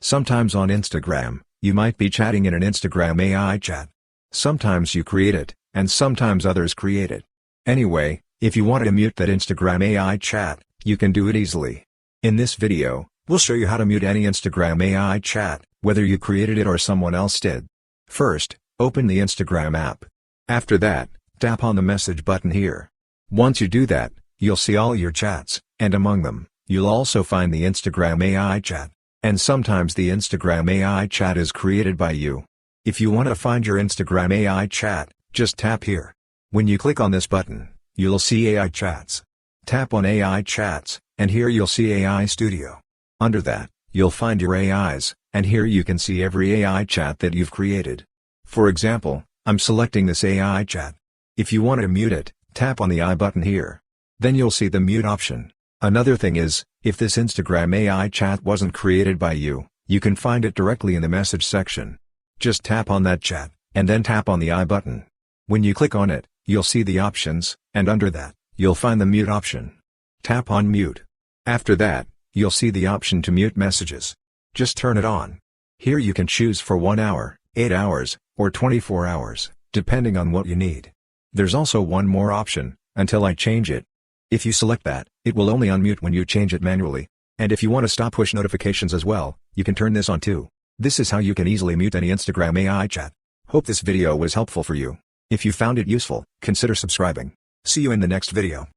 Sometimes on Instagram, you might be chatting in an Instagram AI chat. Sometimes you create it, and sometimes others create it. Anyway, if you want to mute that Instagram AI chat, you can do it easily. In this video, we'll show you how to mute any Instagram AI chat, whether you created it or someone else did. First, open the Instagram app. After that, tap on the message button here. Once you do that, you'll see all your chats, and among them, you'll also find the Instagram AI chat. And sometimes the Instagram AI chat is created by you. If you want to find your Instagram AI chat, just tap here. When you click on this button, you'll see AI chats. Tap on AI chats, and here you'll see AI Studio. Under that, you'll find your AIs, and here you can see every AI chat that you've created. For example, I'm selecting this AI chat. If you want to mute it, tap on the I button here. Then you'll see the mute option. Another thing is, if this Instagram AI chat wasn't created by you, you can find it directly in the message section. Just tap on that chat, and then tap on the I button. When you click on it, you'll see the options, and under that, you'll find the mute option. Tap on mute. After that, you'll see the option to mute messages. Just turn it on. Here you can choose for 1 hour, 8 hours, or 24 hours, depending on what you need. There's also one more option, until I change it. If you select that, it will only unmute when you change it manually. And if you want to stop push notifications as well, you can turn this on too. This is how you can easily mute any Instagram AI chat. Hope this video was helpful for you. If you found it useful, consider subscribing. See you in the next video.